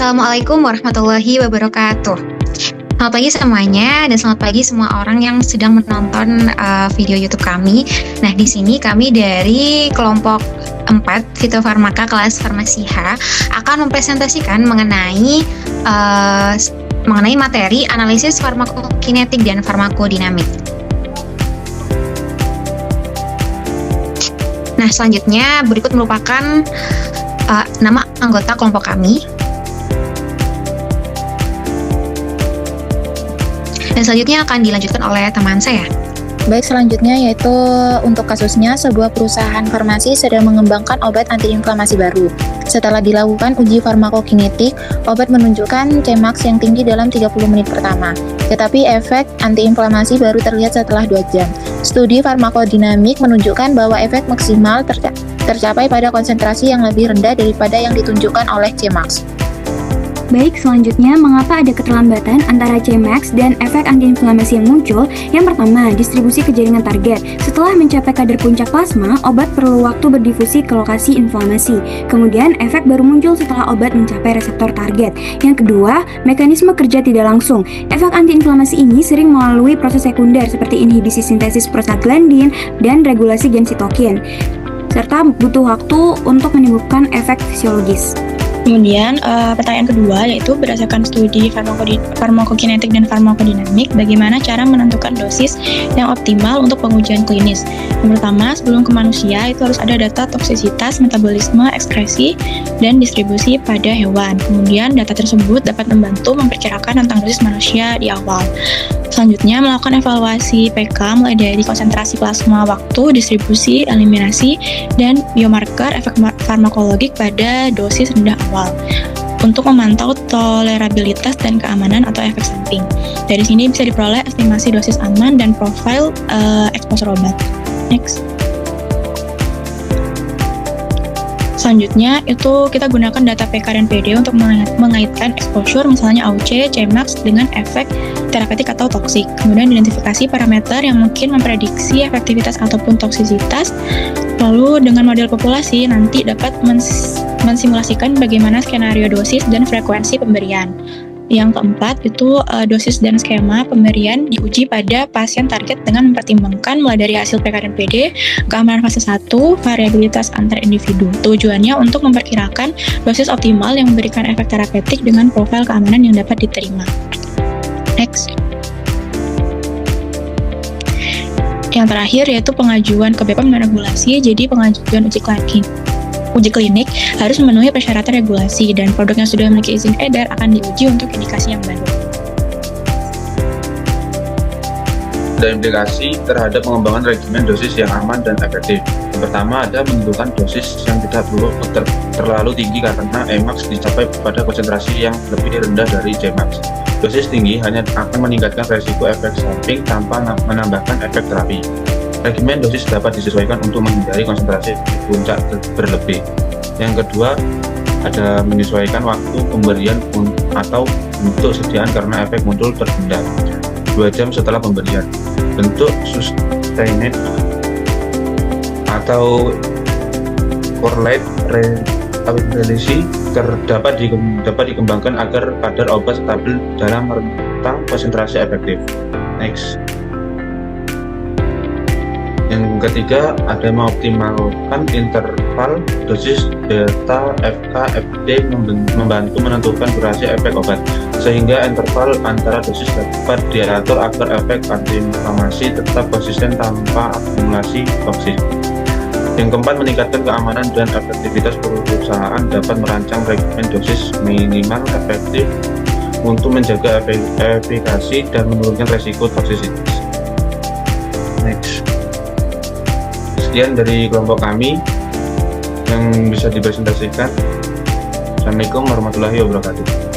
Assalamualaikum warahmatullahi wabarakatuh. Selamat pagi semuanya dan selamat pagi semua orang yang sedang menonton video YouTube kami. Nah, di sini kami dari kelompok 4 Fitofarmaka kelas Farmasi H akan mempresentasikan mengenai materi analisis farmakokinetik dan farmakodinamik. Nah, selanjutnya berikut merupakan nama anggota kelompok kami. Dan selanjutnya akan dilanjutkan oleh teman saya. Baik, selanjutnya yaitu untuk kasusnya sebuah perusahaan farmasi sedang mengembangkan obat antiinflamasi baru. Setelah dilakukan uji farmakokinetik, obat menunjukkan Cmax yang tinggi dalam 30 menit pertama. Tetapi efek antiinflamasi baru terlihat setelah 2 jam. Studi farmakodinamik menunjukkan bahwa efek maksimal tercapai pada konsentrasi yang lebih rendah daripada yang ditunjukkan oleh Cmax. Baik, selanjutnya mengapa ada keterlambatan antara Cmax dan efek antiinflamasi yang muncul? Yang pertama, distribusi ke jaringan target. Setelah mencapai kadar puncak plasma, obat perlu waktu berdifusi ke lokasi inflamasi. Kemudian, efek baru muncul setelah obat mencapai reseptor target. Yang kedua, mekanisme kerja tidak langsung. Efek antiinflamasi ini sering melalui proses sekunder seperti inhibisi sintesis prostaglandin dan regulasi gen sitokin, serta butuh waktu untuk menimbulkan efek fisiologis. Kemudian pertanyaan kedua yaitu berdasarkan studi farmakokinetik dan farmakodinamik, bagaimana cara menentukan dosis yang optimal untuk pengujian klinis. Yang pertama, sebelum ke manusia itu harus ada data toksisitas, metabolisme, ekskresi, dan distribusi pada hewan. Kemudian data tersebut dapat membantu memperkirakan tentang dosis manusia di awal. Selanjutnya, melakukan evaluasi PK mulai dari konsentrasi plasma, waktu, distribusi, eliminasi, dan biomarker efek farmakologik pada dosis rendah awal untuk memantau tolerabilitas dan keamanan atau efek samping. Dari sini bisa diperoleh estimasi dosis aman dan profil eksposur obat. Next. Selanjutnya, itu kita gunakan data PK dan PD untuk mengaitkan exposure, misalnya AUC, Cmax, dengan efek terapeutik atau toksik. Kemudian identifikasi parameter yang mungkin memprediksi efektivitas ataupun toksisitas. Lalu dengan model populasi nanti dapat mensimulasikan bagaimana skenario dosis dan frekuensi pemberian. Yang keempat itu dosis dan skema pemberian diuji pada pasien target dengan mempertimbangkan mulai dari hasil PK dan PD, keamanan fase 1, variabilitas antar individu. Tujuannya untuk memperkirakan dosis optimal yang memberikan efek terapeutik dengan profil keamanan yang dapat diterima. Next. Yang terakhir yaitu pengajuan ke BPOM dan regulasi. Jadi pengajuan uji klinik harus memenuhi persyaratan regulasi dan produk yang sudah memiliki izin edar akan diuji untuk indikasi yang baru. Ada implikasi terhadap pengembangan regimen dosis yang aman dan efektif. Yang pertama ada menentukan dosis yang tidak perlu terlalu tinggi karena Emax dicapai pada konsentrasi yang lebih rendah dari Cmax. Dosis tinggi hanya akan meningkatkan resiko efek samping tanpa menambahkan efek terapi. Regimen dosis dapat disesuaikan untuk menghindari konsentrasi puncak berlebih. Yang kedua, ada menyesuaikan waktu pemberian atau bentuk sediaan karena efek muncul tertunda 2 jam setelah pemberian. Bentuk sustained atau correlate reliability dapat dikembangkan agar kadar obat stabil dalam rentang konsentrasi efektif. Next. Yang ketiga, ada mengoptimalkan interval dosis delta FK FD membantu menentukan durasi efek obat, sehingga interval antara dosis dapat diatur agar efek antiinflamasi tetap konsisten tanpa akumulasi toksik. Yang keempat, meningkatkan keamanan dan efektivitas perusahaan dapat merancang regimen dosis minimal efektif untuk menjaga efikasi dan menurunkan resiko toksisitas. Next. Sekian dari kelompok kami yang bisa dipresentasikan. Assalamualaikum warahmatullahi wabarakatuh.